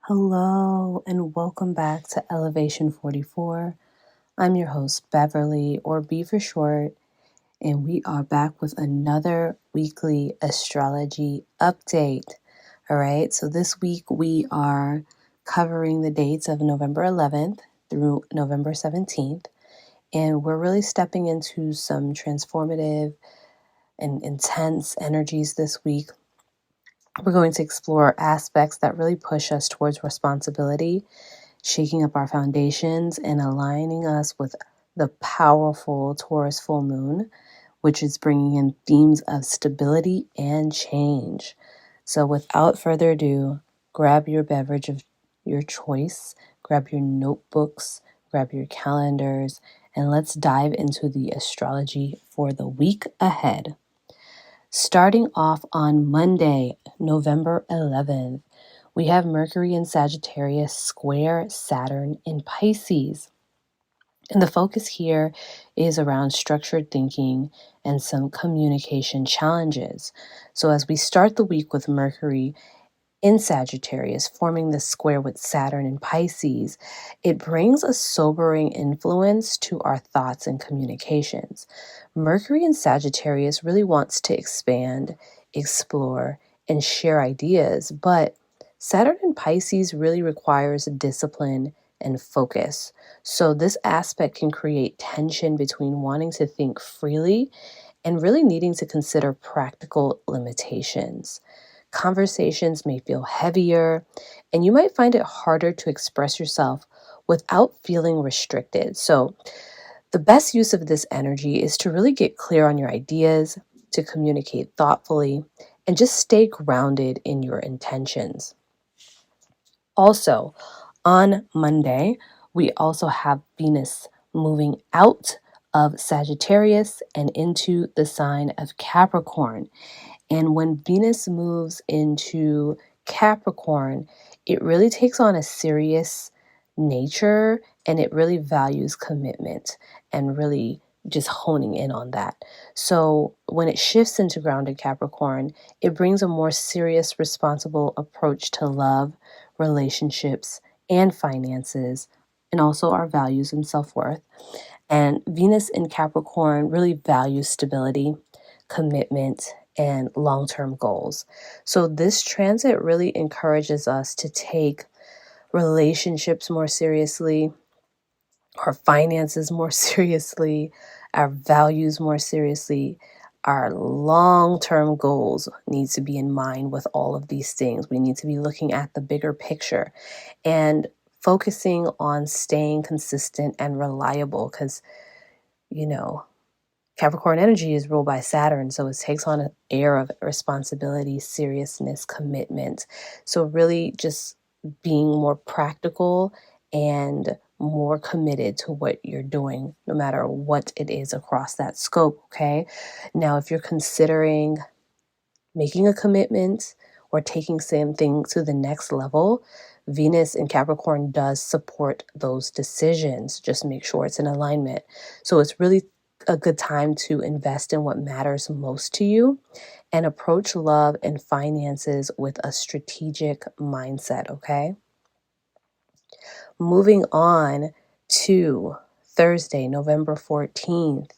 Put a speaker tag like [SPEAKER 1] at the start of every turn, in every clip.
[SPEAKER 1] Hello, and welcome back to Elevation 44. I'm your host, Beverly, or B for short, and we are back with another weekly astrology update. All right, so this week we are covering the dates of November 11th through November 17th, and we're really stepping into some transformative and intense energies this week. We're going to explore aspects that really push us towards responsibility, shaking up our foundations and aligning us with the powerful Taurus Full Moon, which is bringing in themes of stability and change. So without further ado, grab your beverage of your choice, grab your notebooks, grab your calendars, and let's dive into the astrology for the week ahead. Starting off on Monday, November 11th, we have Mercury in Sagittarius square Saturn in Pisces. And the focus here is around structured thinking and some communication challenges. So as we start the week with Mercury in Sagittarius, forming the square with Saturn in Pisces, it brings a sobering influence to our thoughts and communications. Mercury in Sagittarius really wants to expand, explore, and share ideas, but Saturn in Pisces really requires discipline and focus. So this aspect can create tension between wanting to think freely and really needing to consider practical limitations. Conversations may feel heavier, and you might find it harder to express yourself without feeling restricted. So, the best use of this energy is to really get clear on your ideas, to communicate thoughtfully, and just stay grounded in your intentions. Also, on Monday, we also have Venus moving out of Sagittarius and into the sign of Capricorn. And when Venus moves into Capricorn, it really takes on a serious nature and it really values commitment and really just honing in on that. So when it shifts into grounded Capricorn, it brings a more serious, responsible approach to love, relationships, and finances, and also our values and self worth. And Venus in Capricorn really values stability, commitment, and long term goals. So, this transit really encourages us to take relationships more seriously, our finances more seriously, our values more seriously. Our long term goals need to be in mind with all of these things. We need to be looking at the bigger picture and focusing on staying consistent and reliable because, you know, Capricorn energy is ruled by Saturn, so it takes on an air of responsibility, seriousness, commitment. So, really, just being more practical and more committed to what you're doing, no matter what it is across that scope. Okay. Now, if you're considering making a commitment or taking something to the next level, Venus in Capricorn does support those decisions. Just make sure it's in alignment. So it's really a good time to invest in what matters most to you and approach love and finances with a strategic mindset, okay? Moving on to Thursday, November 14th,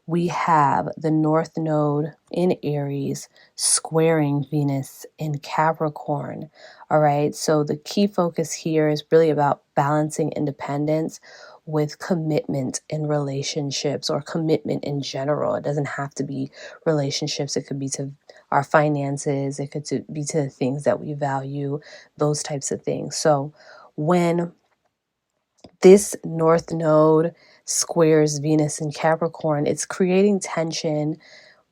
[SPEAKER 1] we have the North Node in Aries squaring Venus in Capricorn. All right, so the key focus here is really about balancing independence with commitment in relationships or commitment in general. It doesn't have to be relationships, it could be to our finances, it could be to the things that we value, those types of things. So when this North Node squares Venus in Capricorn, it's creating tension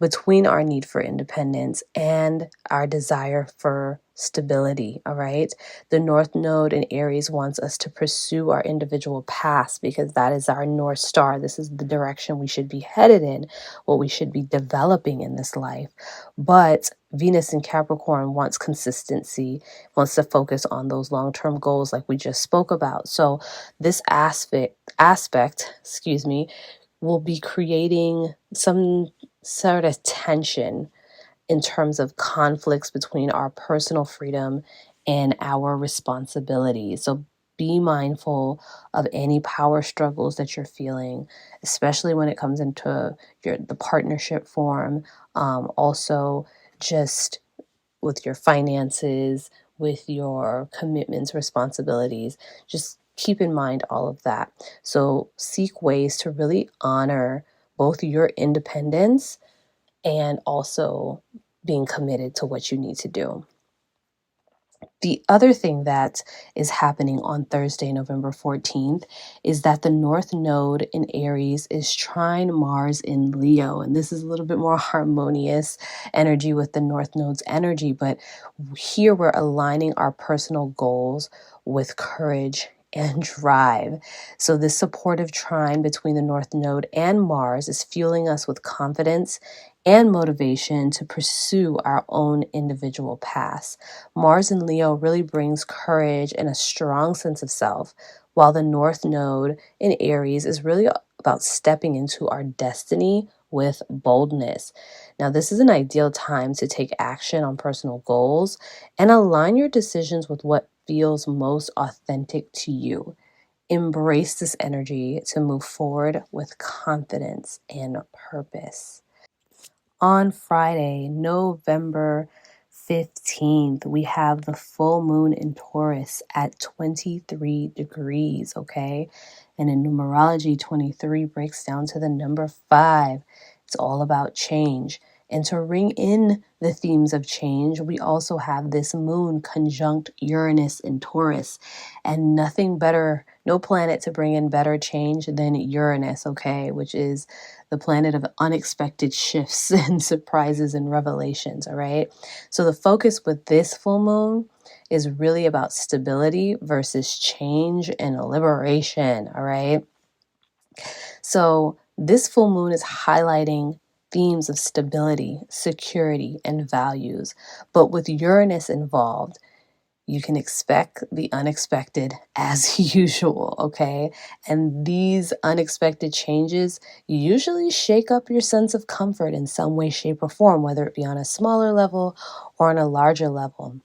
[SPEAKER 1] between our need for independence and our desire for stability, all right? The North Node in Aries wants us to pursue our individual paths because that is our North Star. This is the direction we should be headed in, what we should be developing in this life. But Venus in Capricorn wants consistency, wants to focus on those long-term goals like we just spoke about. So this aspect, will be creating some sort of tension in terms of conflicts between our personal freedom and our responsibilities. So be mindful of any power struggles that you're feeling, especially when it comes into the partnership form. Also, just with your finances, with your commitments, responsibilities, just keep in mind all of that. So seek ways to really honor both your independence and also being committed to what you need to do. The other thing that is happening on Thursday, November 14th, is that the North Node in Aries is trine Mars in Leo. And this is a little bit more harmonious energy with the North Node's energy. But here we're aligning our personal goals with courage and drive. So this supportive trine between the North Node and Mars is fueling us with confidence and motivation to pursue our own individual paths. Mars in Leo really brings courage and a strong sense of self, while the North Node in Aries is really about stepping into our destiny with boldness. Now, this is an ideal time to take action on personal goals and align your decisions with what feels most authentic to you. Embrace this energy to move forward with confidence and purpose. On Friday, November 15th, we have the full moon in Taurus at 23 degrees, okay? And in numerology, 23 breaks down to the number 5. It's all about change. And to ring in the themes of change, we also have this moon conjunct Uranus in Taurus. And nothing better, no planet to bring in better change than Uranus, okay? Which is the planet of unexpected shifts and surprises and revelations, all right? So the focus with this full moon is really about stability versus change and liberation, all right? So this full moon is highlighting themes of stability, security, and values. But with Uranus involved, you can expect the unexpected as usual, okay? And these unexpected changes usually shake up your sense of comfort in some way, shape, or form, whether it be on a smaller level or on a larger level.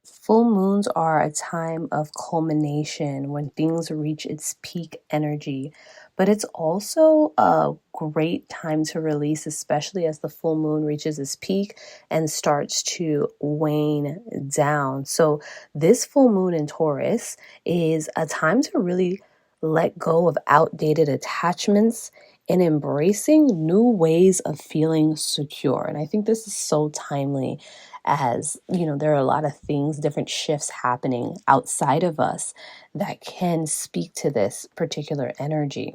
[SPEAKER 1] Full moons are a time of culmination when things reach its peak energy, but it's also a great time to release, especially as the full moon reaches its peak and starts to wane down. So, this full moon in Taurus is a time to really let go of outdated attachments and embracing new ways of feeling secure. And I think this is so timely, as you know, there are a lot of things, different shifts happening outside of us that can speak to this particular energy.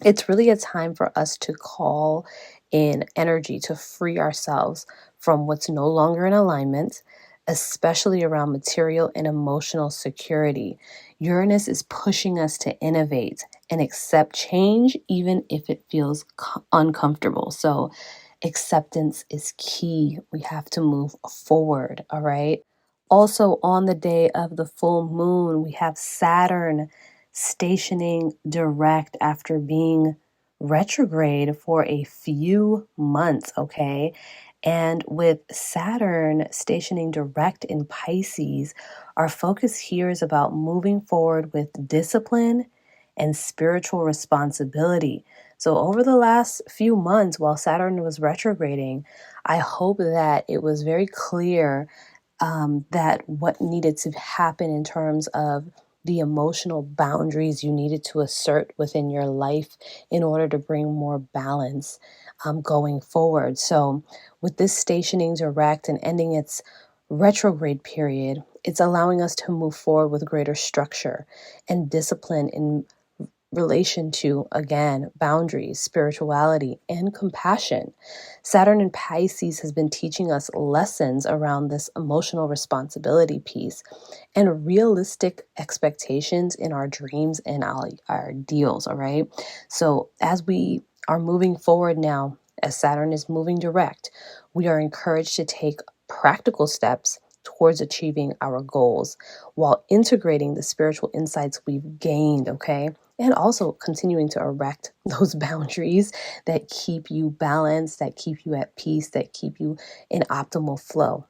[SPEAKER 1] It's really a time for us to call in energy to free ourselves from what's no longer in alignment, especially around material and emotional security. Uranus is pushing us to innovate and accept change, even if it feels uncomfortable. So, acceptance is key. We have to move forward, all right? Also, on the day of the full moon, we have Saturn stationing direct after being retrograde for a few months, okay? And with Saturn stationing direct in Pisces, our focus here is about moving forward with discipline and spiritual responsibility. So, over the last few months while Saturn was retrograding, I hope that it was very clear that what needed to happen in terms of the emotional boundaries you needed to assert within your life in order to bring more balance going forward. So, with this stationing direct and ending its retrograde period, it's allowing us to move forward with greater structure and discipline in relation to, again, boundaries, spirituality, and compassion. Saturn in Pisces has been teaching us lessons around this emotional responsibility piece and realistic expectations in our dreams and our ideals, all right? So as we are moving forward now, as Saturn is moving direct, we are encouraged to take practical steps towards achieving our goals while integrating the spiritual insights we've gained, okay? And also continuing to erect those boundaries that keep you balanced, that keep you at peace, that keep you in optimal flow.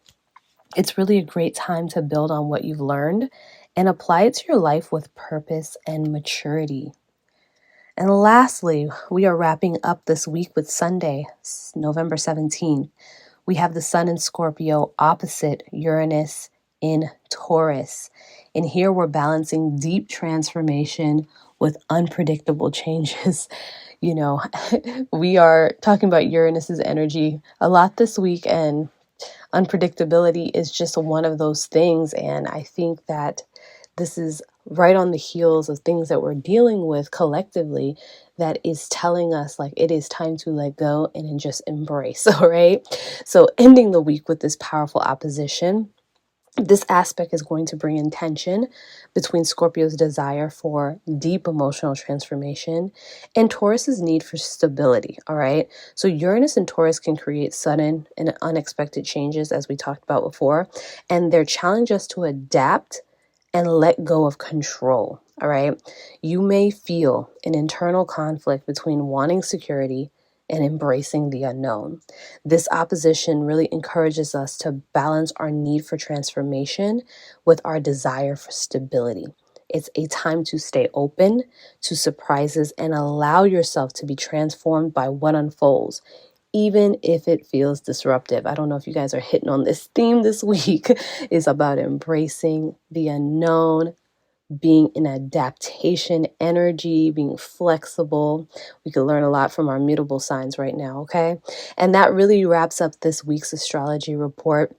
[SPEAKER 1] It's really a great time to build on what you've learned and apply it to your life with purpose and maturity. And lastly, we are wrapping up this week with Sunday, November 17th. We have the Sun in Scorpio opposite Uranus in Taurus. And here we're balancing deep transformation with unpredictable changes. You know, we are talking about Uranus's energy a lot this week, and unpredictability is just one of those things. And I think that this is right on the heels of things that we're dealing with collectively that is telling us like it is time to let go and then just embrace. All right. So ending the week with this powerful opposition. This aspect is going to bring in tension between Scorpio's desire for deep emotional transformation and Taurus's need for stability, all right? So Uranus and Taurus can create sudden and unexpected changes, as we talked about before, and they're challenge us to adapt and let go of control, all right? You may feel an internal conflict between wanting security and embracing the unknown. This opposition really encourages us to balance our need for transformation with our desire for stability. It's a time to stay open to surprises and allow yourself to be transformed by what unfolds, even if it feels disruptive. I don't know if you guys are hitting on this theme this week. It's about embracing the unknown, being in adaptation energy, being flexible. We can learn a lot from our mutable signs right now, okay? And that really wraps up this week's astrology report.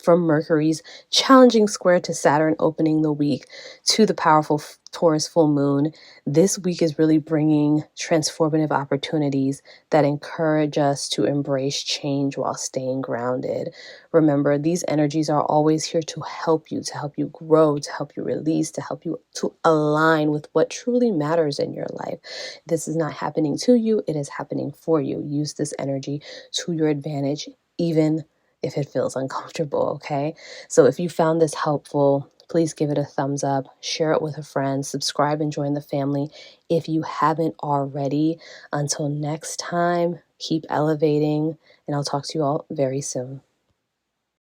[SPEAKER 1] From Mercury's challenging square to Saturn opening the week to the powerful Taurus full moon, this week is really bringing transformative opportunities that encourage us to embrace change while staying grounded. Remember, these energies are always here to help you grow, to help you release, to help you to align with what truly matters in your life. This is not happening to you, it is happening for you. Use this energy to your advantage, even if it feels uncomfortable, okay? So if you found this helpful, please give it a thumbs up, share it with a friend, subscribe and join the family if you haven't already. Until next time, keep elevating, and I'll talk to you all very soon.